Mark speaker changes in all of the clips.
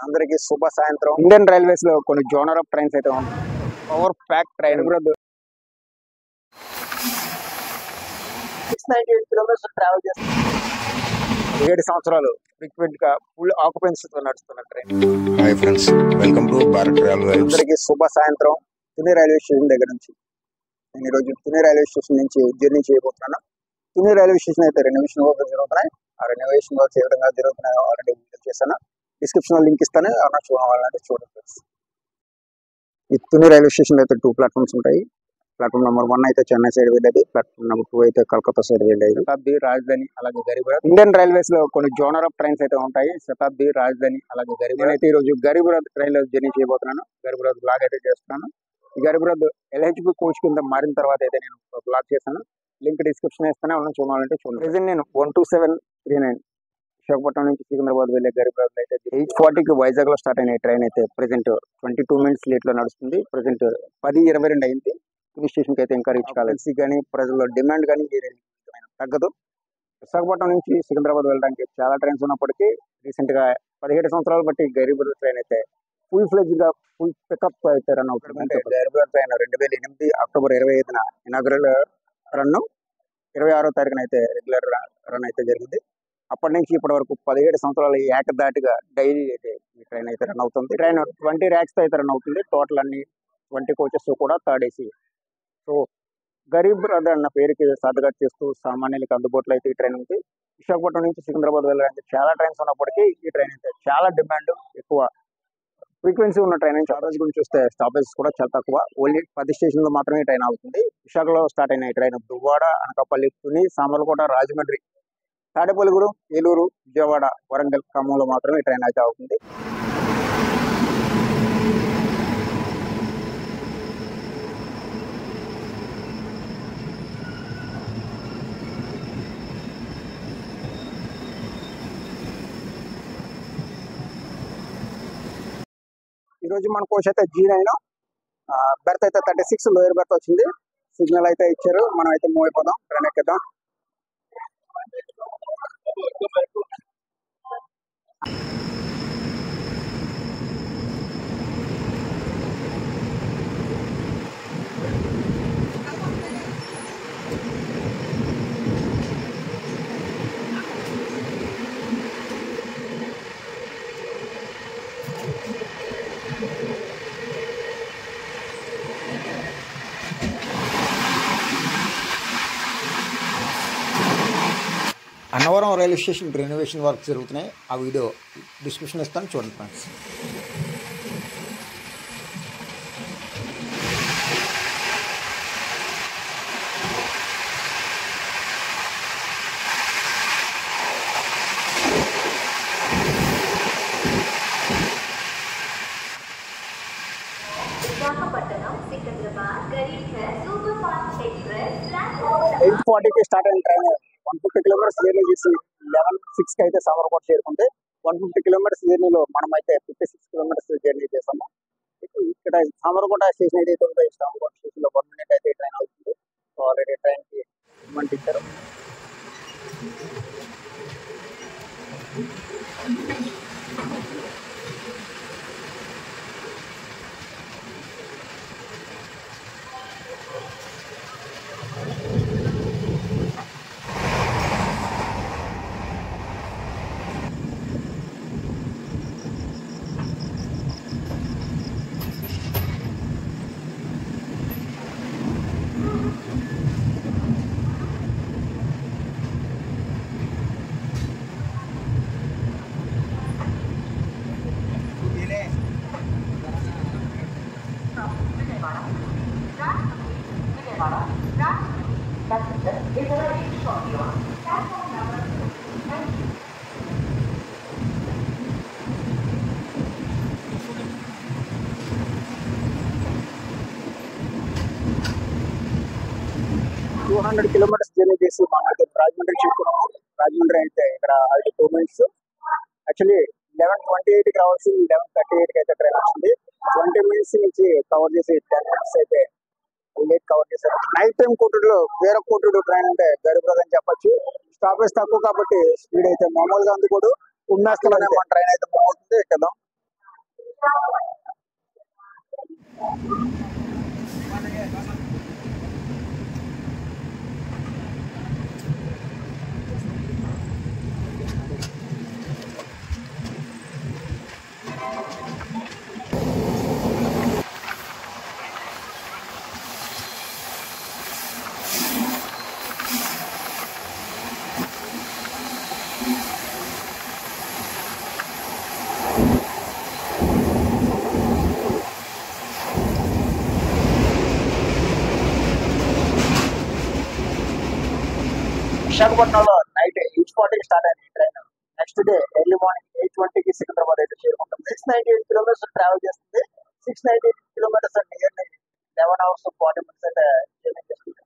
Speaker 1: అందరికి శుభ సాయంత్రం. ఇండియన్ రైల్వేస్ లో కొన్ని జోనర్ ఆఫ్ ట్రైన్స్ అయితే ఉన్నాయి. Power pack train 698 kilometres travel చేస్తుంది. 7 సంవత్సరాలు ఫ్రీక్వెంట్ గా ఫుల్ ఆక్యుపెన్సీతో నడుస్తున్న train.
Speaker 2: Hi friends, welcome to Bharat travel vibes.
Speaker 1: అందరికి శుభ సాయంత్రం. తుని రైల్వే స్టేషన్ దగ్గర నుంచి నేను ఈరోజు తుని రైల్వే స్టేషన్ నుంచి జర్నీ చేయబోతున్నాను. తుని రైల్వే స్టేషన్ అయితే రెనోవేషన్ వర్క్ జరుగుతున్నాయి. ఆ రెనోవేషన్ వర్క్స్ ఏ విధంగా జరుగుతున్నాయో ఆల్రెడీ వీడియో చేశాను. డిస్క్రిప్షన్ లో లింక్ ఇస్తాను, ఎవరైనా చూడాలంటే చూడండి. ఈ తుని రైల్వే స్టేషన్ అయితే 2 ప్లాట్ఫామ్స్ ఉంటాయి. ప్లాట్ఫామ్ నెంబర్ 1 అయితే చెన్నై సైడ్ వెళ్ళేది, ప్లాట్ఫామ్ నెంబర్ 2 అయితే కలకత్తా సైడ్ వెళ్ళేది. శతాబ్ది, రాజధాని అలాగే గరీబ్ రథ్. ఇండియన్ రైల్వేస్ లో కొన్ని జోనర్ ఆఫ్ ట్రైన్స్ అయితే ఉంటాయి. శతాబ్ది, రాజధాని అలాగే గరీబ్ రథ్. అయితే ఈ రోజు గరీబ్ రథ్ ట్రైన్ లో జర్నీ చేయబోతున్నాను. గరీబ్ రథ్ బ్లాగ్ అయితే చేస్తున్నాను. ఈ గరీబ్ రథ్ LHB కోచ్ కింద మారిన తర్వాత అయితే నేను బ్లాగ్ చేశాను. లింక్ డిస్క్రిప్షన్ ఇస్తానే ఉన్న చూడాలంటే చూడండి. ప్రెజెంట్ నేను 12739 విశాఖపట్నం నుంచి సికింద్రాబాద్ వెళ్ళే గరీబ్ రథ్ అయితే 8:40కి వైజాగ్ లో స్టార్ట్ అయిన ట్రైన్ అయితే ప్రెసెంట్ 22 మినిట్స్ లేట్ లో నడుస్తుంది. ప్రెసెంట్ 10:22 అయింది. తుని స్టేషన్ కి అయితే ఇంకా రీచ్ కాలేదు. కానీ ప్రజల్లో డిమాండ్ కానీ తగ్గదు. విశాఖపట్నం నుంచి సికింద్రాబాద్ వెళ్ళడానికి చాలా ట్రైన్స్ ఉన్నప్పటికీ రీసెంట్ గా 17 సంవత్సరాలు బట్టి గరీబ్ రథ్ ట్రైన్ అయితే ఫుల్ ఫ్లెడ్జ్ గా ఫుల్ పికప్ అయితే రన్ అవుతుంది. అంటే గరీబ్ రథ్ ట్రైన్ 2008 అక్టోబర్ 25న ఇనాగరల్ రన్, 26వ తారీఖున అయితే రెగ్యులర్ రన్ అయితే జరిగింది. అప్పటి నుంచి ఇప్పటి వరకు 17 సంవత్సరాలు ఏకదాటిగా డైలీ అయితే ఈ ట్రైన్ అయితే రన్ అవుతుంది. ట్రైన్ 20 ర్యాక్స్ తో అయితే రన్ అవుతుంది. టోటల్ అన్ని 20 కోచెస్ కూడా third AC. So Garib Rath అన్న పేరుకి సాధగా చేస్తూ సామాన్యులకు అందుబాటులో అయితే ఈ ట్రైన్ ఉంది. విశాఖపట్నం నుంచి సికింద్రాబాద్ వెళ్ళడానికి చాలా ట్రైన్స్ ఉన్నప్పటికీ ఈ ట్రైన్ అయితే చాలా డిమాండ్ ఎక్కువ, ఫ్రీక్వెన్సీ ఉన్న ట్రైన్ నుంచి ఆర్డర్స్ గురించి చూస్తే స్టాపేజెస్ కూడా చాలా తక్కువ. ఓన్లీ 10 స్టేషన్లో మాత్రమే ఈ ట్రైన్ అవుతుంది. విశాఖలో స్టార్ట్ అయిన ఈ ట్రైన్ దువ్వాడ, అనకాపల్లి, తుని, సామర్లకోట, రాజమండ్రి, తాడేపల్లిగూడెం, ఏలూరు, విజయవాడ, వరంగల్, ఖమ్మంలో మాత్రమే ఈ ట్రైన్ అయితే అవుతుంది. ఈరోజు మన కోచ్ అయితే G9, బెర్త్ అయితే 36 లోయర్ బెర్త్ వచ్చింది. సిగ్నల్ అయితే ఇచ్చారు, మనం అయితే మూవ్ అయిపోదాం, ట్రైన్ ఎక్కేద్దాం.
Speaker 3: Annavaram railway station renovation work జరుగుతున్నాయి. ఆ వీడియో డిస్క్రిప్షన్ ఇస్తాను, చూడండి friends.
Speaker 4: Visakhapatnam Secunderabad Garib Rath super fast express
Speaker 1: 8:40కి స్టార్ట్ అయిన ట్రైన్ 150 కిలోమీటర్స్ జర్నీ చేసి 11:06కి అయితే సామర్లకోట చేరుకుంటే 150 కిలోమీటర్స్ జర్నీలో మనం అయితే 56 కిలోమీటర్స్ జర్నీ చేస్తాము. ఇక్కడ సామర్లకోట స్టేషన్ అయితే ఉందో సామర్లకోట స్టేషన్ లో 1 మినిట్ అయితే ట్రైన్ అవుతుంది. సో ఆల్రెడీ ట్రైన్ కి ఇచ్చారు. టూ 200 కిలోమీటర్స్ జర్నీ చేసి మనం అయితే రాజమండ్రి చేరుకున్నాము. రాజమండ్రి అయితే ఇక్కడ 2 మినిట్స్. యాక్చువల్లీ 11:28కి రావాల్సింది 11:38కి అయితే ట్రైన్ వచ్చింది. 20 మినిట్స్ నుంచి కవర్ చేసి 10 మినిట్స్ అయితే లేట్ కవర్ చేశారు. నైట్ టైం కోటూరులో వేరే కోటూరు ట్రైన్ అంటే గరీబ్ రథ్ అని చెప్పొచ్చు. స్టాపేజ్ తక్కువ కాబట్టి స్పీడ్ అయితే మామూలుగా అందుకోడు, ఉమ్మేస్తున్నానే మన ట్రైన్ అయితే బాగుంటుంది. ఎక్కదాం. విశాఖపట్నంలో నైట్ 8:40కి స్టార్ట్ అయింది train. Next day early morning 8:20కి సికింద్రాబాద్ అయితే చేరుకుంటుంది. 698 కిలోమీటర్స్ ట్రావెల్ చేస్తుంది. 698 కిలోమీటర్స్ నియర్లీ 11 hours 40 minutes అయితే జర్నీ చేస్తుంది.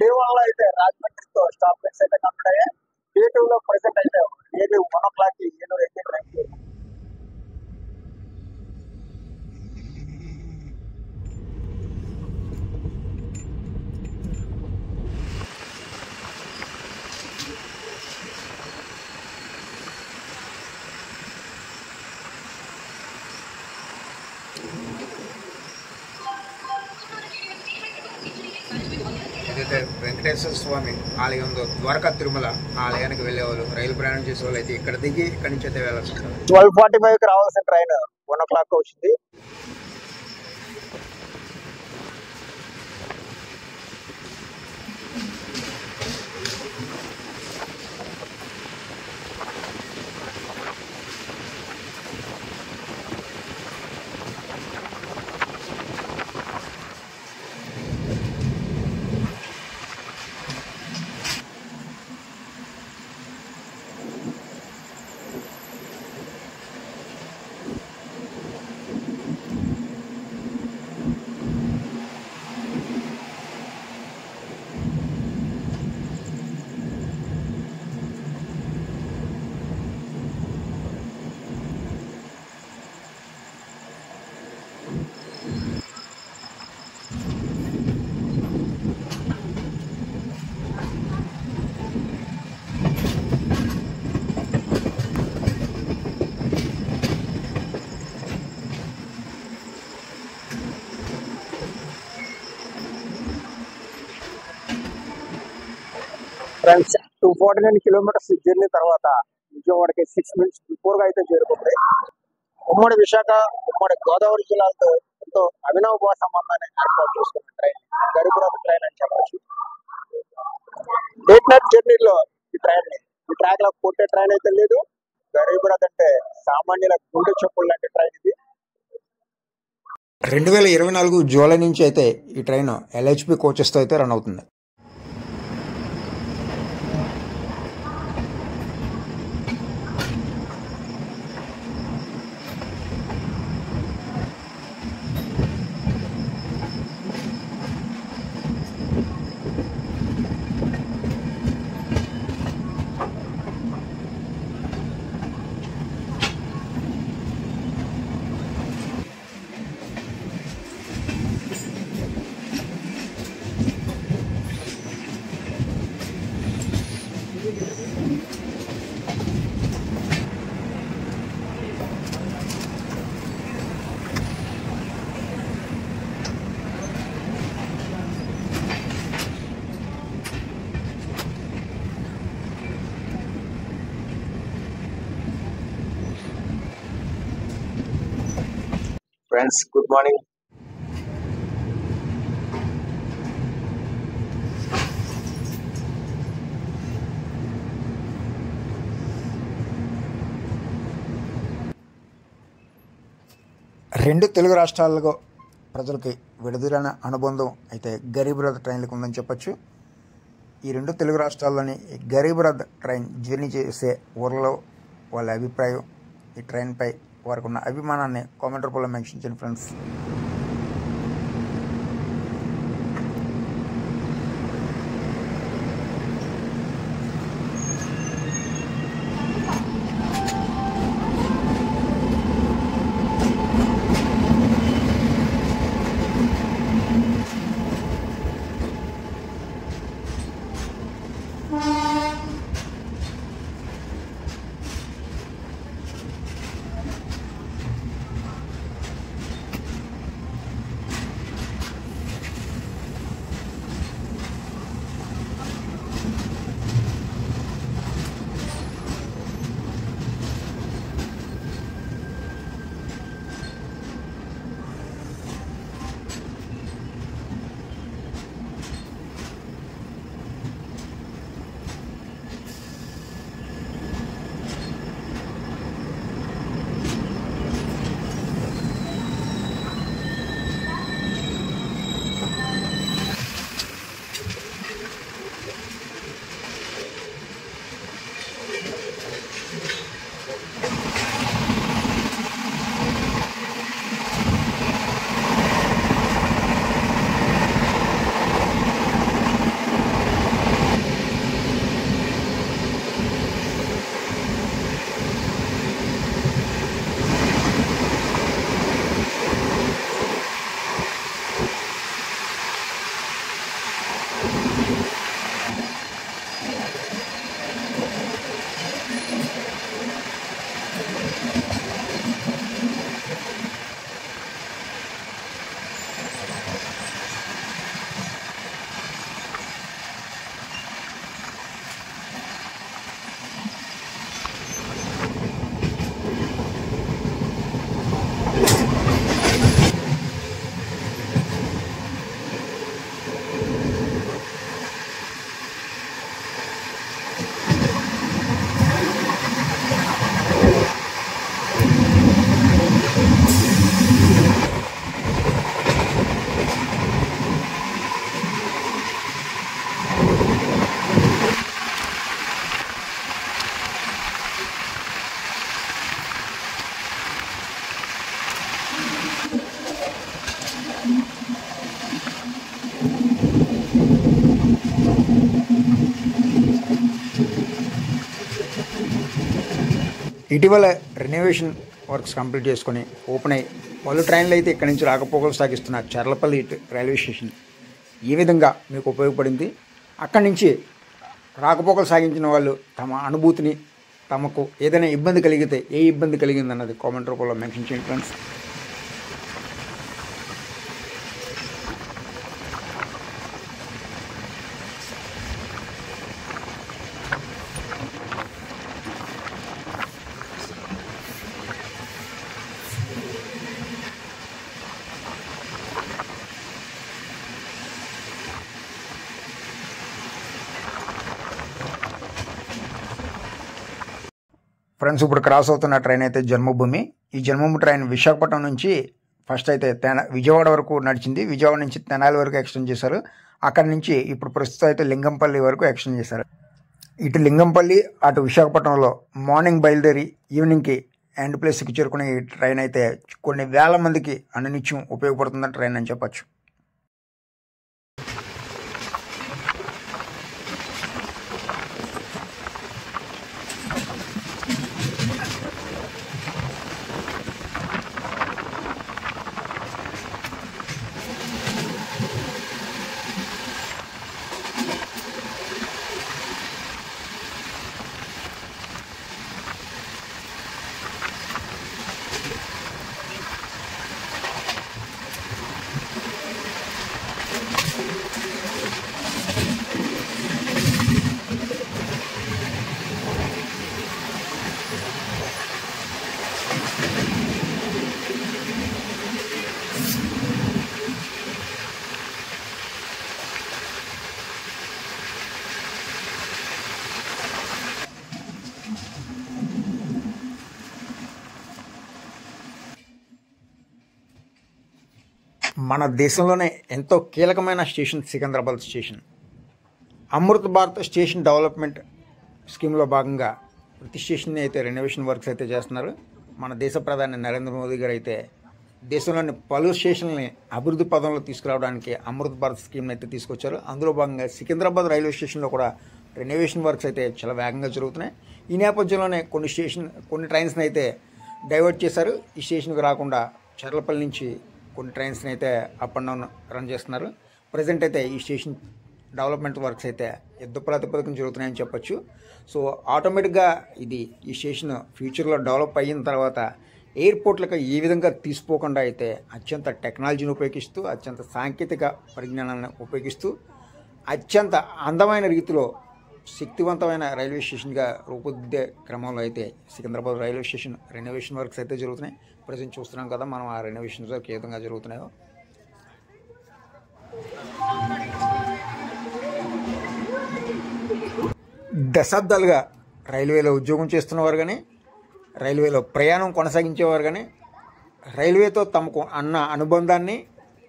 Speaker 1: డే 1 లో అయితే రాజమండ్రితో స్టాప్ లైన్స్ అయితే కంప్లీట్ అయ్యాయి. డే 2 లో ప్రెసెంట్ అయితే నియర్లీ 1 o'clock ఏలూరు అయితే ట్రైన్ చేరుకుంటుంది.
Speaker 3: ఏదైతే వెంకటేశ్వర స్వామి ఆలయం ఉందో ద్వారకా తిరుమల ఆలయానికి వెళ్ళేవాళ్ళు, రైలు ప్రయాణం చేసే వాళ్ళు అయితే ఇక్కడ దిగి ఇక్కడి నుంచి అయితే వెళ్ళాల్సి ఉంటుంది.
Speaker 1: 12:45కి రావాల్సిన ట్రైన్ 1 o'clock వచ్చింది. ఫ్రెండ్స్ 249 కిలోమీటర్స్ జర్నీ తర్వాత విజయవాడకి 6 minutes బిఫోర్గా అయితే చేరుకుంది. ఉమ్మడి విశాఖ, ఉమ్మడి గోదావరి జిల్లాలతో ఎంతో అవినాభావ సంబంధాన్ని ఏర్పాటు చేసుకున్న ట్రైన్ గరీబ్ ట్రైన్ అని చెప్పచ్చు. లేట్ నైట్ జర్నీలో ఈ ట్రాక్ లో కొట్టే ట్రైన్ అయితే లేదు. గరీబ్ రథ్ అంటే సామాన్యుల గుండె చెప్పులు లాంటి ట్రైన్ ఇది.
Speaker 3: 2024 జూలై నుంచి అయితే ఈ ట్రైన్ LHP కోచెస్తో అయితే రన్ అవుతుంది.
Speaker 1: Friends good morning.
Speaker 3: రెండు తెలుగు రాష్ట్రాల్లో ప్రజలకి విడదీరైన అనుబంధం అయితే గరీబ్ రథ్ ట్రైన్లకు ఉందని చెప్పచ్చు. ఈ రెండు తెలుగు రాష్ట్రాల్లోని గరీబ్ రథ్ ట్రైన్ జర్నీ చేసే ఊర్లలో వాళ్ళ అభిప్రాయం, ఈ ట్రైన్పై వారికి ఉన్న అభిమానాన్ని కామెంట్ రూపంలో మెన్షన్ చేయండి ఫ్రెండ్స్. ఇటీవల రెనోవేషన్ వర్క్స్ కంప్లీట్ చేసుకొని ఓపెన్ అయ్యి పలు ట్రైన్లు అయితే ఇక్కడి నుంచి రాకపోకలు సాగిస్తున్న చర్లపల్లి రైల్వే స్టేషన్ ఏ విధంగా మీకు ఉపయోగపడింది, అక్కడి నుంచి రాకపోకలు సాగించిన వాళ్ళు తమ అనుభూతిని, తమకు ఏదైనా ఇబ్బంది కలిగితే ఏ ఇబ్బంది కలిగింది అన్నది కామెంట్ రూపంలో మెన్షన్ చేయండి ఫ్రెండ్స్. ఫ్రెండ్స్, ఇప్పుడు క్రాస్ అవుతున్న ట్రైన్ అయితే జన్మభూమి. ఈ జన్మభూమి ట్రైన్ విశాఖపట్నం నుంచి ఫస్ట్ అయితే విజయవాడ వరకు నడిచింది. విజయవాడ నుంచి తెనాలి వరకు ఎక్స్టెండ్ చేశారు. అక్కడి నుంచి ఇప్పుడు ప్రస్తుతం అయితే లింగంపల్లి వరకు ఎక్స్టెండ్ చేశారు. ఇటు లింగంపల్లి అటు విశాఖపట్నంలో మార్నింగ్ బయలుదేరి ఈవినింగ్కి ఎండ్ ప్లేస్కి చేరుకునే ఈ ట్రైన్ అయితే కొన్ని వేల మందికి అనునిత్యం ఉపయోగపడుతున్న ట్రైన్ అని చెప్పచ్చు. మన దేశంలోనే ఎంతో కీలకమైన station Secunderabad station. Amrit Bharat station development స్కీమ్లో భాగంగా ప్రతి స్టేషన్ని అయితే రెనోవేషన్ వర్క్స్ అయితే చేస్తున్నారు. మన దేశ ప్రధాని నరేంద్ర మోదీ గారు అయితే దేశంలోని పలు స్టేషన్లని అభివృద్ధి పదంలో తీసుకురావడానికి అమృత్ భారత్ స్కీమ్ని అయితే తీసుకొచ్చారు. అందులో భాగంగా సికింద్రాబాద్ రైల్వే స్టేషన్లో కూడా రెనోవేషన్ వర్క్స్ అయితే చాలా వేగంగా జరుగుతున్నాయి. ఈ నేపథ్యంలోనే కొన్ని ట్రైన్స్ని అయితే డైవర్ట్ చేశారు. ఈ స్టేషన్కి రాకుండా చర్లపల్లి నుంచి కొన్ని ట్రైన్స్ని అయితే అప్ అండ్ డౌన్ రన్ చేస్తున్నారు. ప్రజెంట్ అయితే ఈ స్టేషన్ డెవలప్మెంట్ వర్క్స్ అయితే యుద్ధ ప్రాతిపదికన జరుగుతున్నాయని చెప్పొచ్చు. సో ఆటోమేటిక్గా ఈ స్టేషన్ ఫ్యూచర్లో డెవలప్ అయిన తర్వాత ఎయిర్పోర్ట్లకు ఏ విధంగా తీసుకోకుండా అయితే అత్యంత టెక్నాలజీని ఉపయోగిస్తూ, అత్యంత సాంకేతిక పరిజ్ఞానాన్ని ఉపయోగిస్తూ, అత్యంత అందమైన రీతిలో శక్తివంతమైన రైల్వే స్టేషన్గా రూపుదిద్దే క్రమంలో అయితే Secunderabad railway station renovation works అయితే జరుగుతున్నాయి. ప్రజెంట్ చూస్తున్నాం కదా మనం ఆ రెనోవేషన్ వర్క్ ఏ విధంగా జరుగుతున్నాయో. దశాబ్దాలుగా రైల్వేలో ఉద్యోగం చేస్తున్నవారు కానీ, రైల్వేలో ప్రయాణం కొనసాగించేవారు కానీ, రైల్వేతో తమకు అన్న అనుబంధాన్ని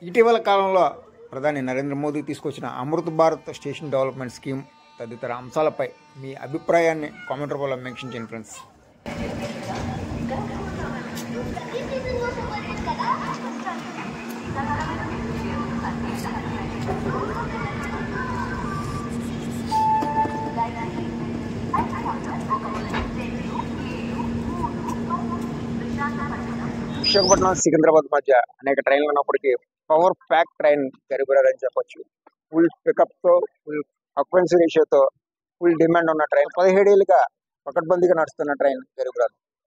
Speaker 3: ఇటీవల కాలంలో ప్రధాని నరేంద్ర మోదీ తీసుకొచ్చిన Amrit Bharat station development scheme తదితర అంశాలపై మీ అభిప్రాయాన్ని కామెంట్ రూపంలో మెన్షన్ చేయండి ఫ్రెండ్స్. విశాఖపట్నం సికింద్రాబాద్ మధ్య అనేక ట్రైన్లు ఉన్నప్పటికీ power pack train Garib Rath అని చెప్పొచ్చు. ఫుల్ పికప్తో, ఫుల్ ఆక్యుపెన్సీ రేషియోతో ఫుల్ డిమాండ్ ఉన్న ట్రైన్. 17 ఏళ్ళుగా పకడ్బందీగా నడుస్తున్న ట్రైన్ గరీబ్ రథ్.